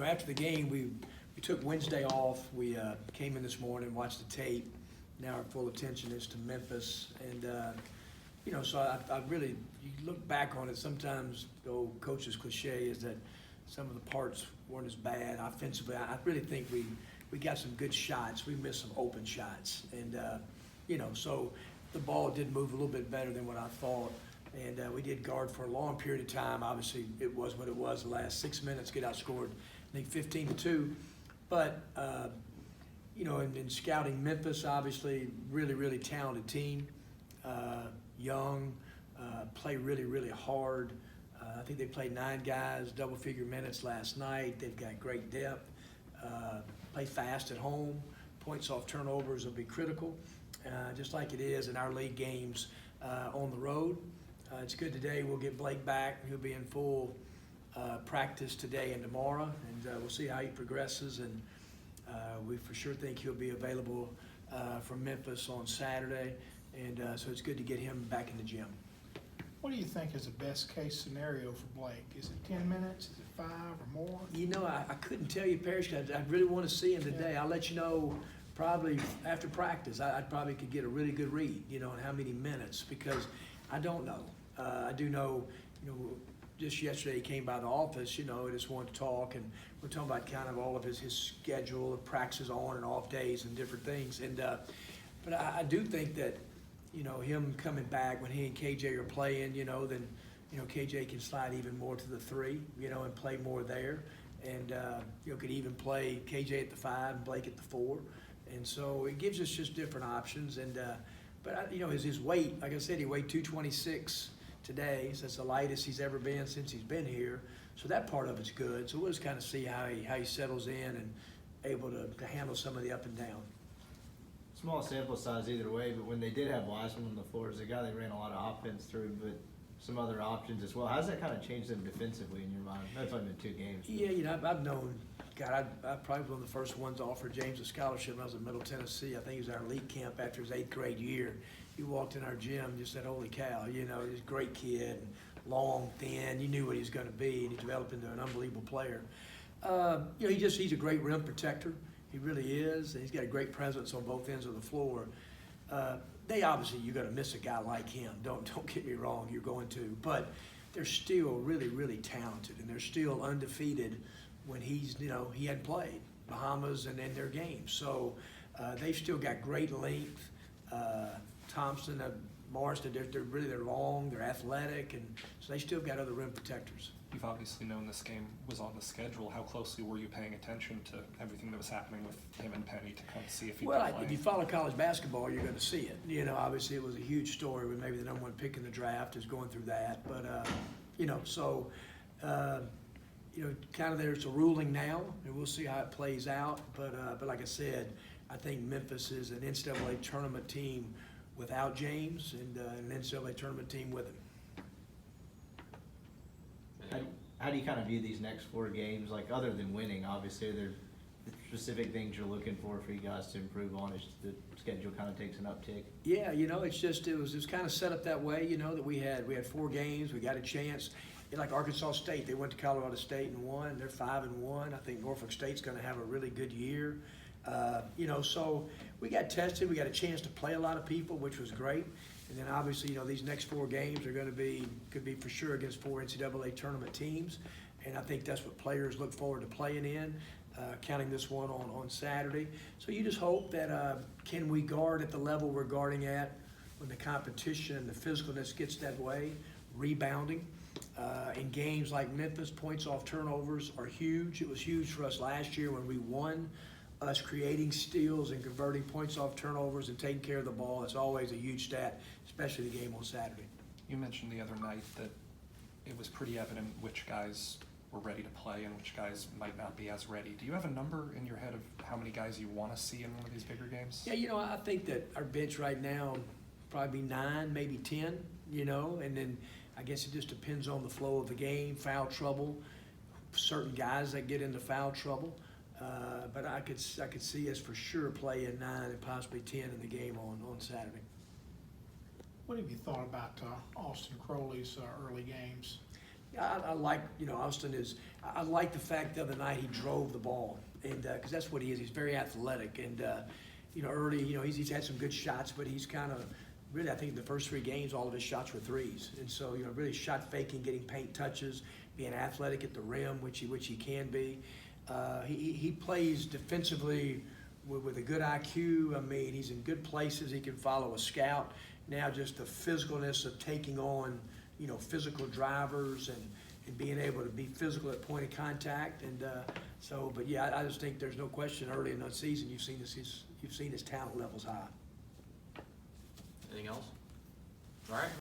After the game, we took Wednesday off. We came in this morning, watched the tape. Now our full attention is to Memphis. And, so I really, you look back on it, sometimes the old coach's cliche is that some of the parts weren't as bad offensively. I really think we got some good shots. We missed some open shots. And, so the ball did move a little bit better than what I thought. And we did guard for a long period of time. Obviously, it was what it was. The last 6 minutes, get outscored, I think 15-2. But, in scouting Memphis, obviously, really, really talented team. Young, play really, really hard. I think they played 9 guys, double-figure minutes last night. They've got great depth. Play fast at home. Points off turnovers will be critical, just like it is in our league games on the road. It's good today. We'll get Blake back. He'll be in full practice today and tomorrow, and we'll see how he progresses. And we for sure think he'll be available for Memphis on Saturday. And so it's good to get him back in the gym. What do you think is the best case scenario for Blake? Is it 10 minutes? Is it 5 or more? I couldn't tell you, Parrish, because I really want to see him today. Yeah. I'll let you know probably after practice. I probably could get a really good read, on how many minutes, because I don't know. I do know, just yesterday he came by the office, I just wanted to talk, and we're talking about kind of all of his schedule of practices on and off days and different things. And but I do think that, him coming back when he and KJ are playing, then, KJ can slide even more to the 3, and play more there. And, could even play KJ at the 5 and Blake at the 4. And so it gives us just different options. And, but his weight, like I said, he weighed 226 today. So that's the lightest he's ever been since he's been here. So that part of it's good. So we'll just kind of see how he settles in and able to handle some of the up and down. Small sample size either way, but when they did have Wiseman on the floor as a guy they ran a lot of offense through, but some other options as well. How's that kind of changed them defensively in your mind? That's only been 2 games. Yeah, I've known, God, I probably was one of the first ones to offer James a scholarship when I was at Middle Tennessee. I think he was at our league camp after his 8th grade year. He walked in our gym, just said, holy cow, he's a great kid, long, thin. You knew what he was going to be, and he developed into an unbelievable player. He's a great rim protector. He really is. And he's got a great presence on both ends of the floor. They obviously, you're going to miss a guy like him. Don't get me wrong, you're going to. But they're still really, really talented, and they're still undefeated when he hadn't played Bahamas and in their games. So they've still got great length. Thompson, Morrison, they're long, they're athletic, and so they still got other rim protectors. You've obviously known this game was on the schedule. How closely were you paying attention to everything that was happening with him and Penny to kind of see if he could play? If you follow college basketball, you're going to see it. Obviously it was a huge story with maybe the number 1 pick in the draft is going through that. But, kind of there's a ruling now, and we'll see how it plays out. But like I said, I think Memphis is an NCAA tournament team without James and an NCAA tournament team with him. How do you kind of view these next 4 games? Like, other than winning, obviously, there are specific things you're looking for you guys to improve on as the schedule kind of takes an uptick? Yeah, it was kind of set up that way, that we had 4 games, we got a chance. Like Arkansas State, they went to Colorado State and won. They're 5-1. I think Norfolk State's going to have a really good year. So we got tested. We got a chance to play a lot of people, which was great. And then obviously, these next 4 games are going to could be for sure against 4 NCAA tournament teams. And I think that's what players look forward to playing in, counting this one on Saturday. So you just hope that can we guard at the level we're guarding at when the competition and the physicalness gets that way, rebounding. In games like Memphis, points off turnovers are huge. It was huge for us last year when we won. Us creating steals and converting points off turnovers and taking care of the ball, it's always a huge stat, especially the game on Saturday. You mentioned the other night that it was pretty evident which guys were ready to play and which guys might not be as ready. Do you have a number in your head of how many guys you want to see in one of these bigger games? Yeah, I think that our bench right now probably 9, maybe 10, and then I guess it just depends on the flow of the game, foul trouble, certain guys that get into foul trouble. But I could see us for sure playing 9 and possibly 10 in the game on Saturday. What have you thought about Austin Crowley's early games? I like, Austin is, I like the fact the other night he drove the ball, and, because that's what he is, he's very athletic, and, early, he's had some good shots, but he's kind of, really, I think in the first 3 games, all of his shots were threes, and so, really shot faking, getting paint touches, being athletic at the rim, which he can be. He plays defensively with a good IQ. I mean, he's in good places, he can follow a scout. Now just the physicalness of taking on, physical drivers and being able to be physical at point of contact. And but yeah, I just think there's no question early in the season you've seen his talent levels high. Anything else? All right.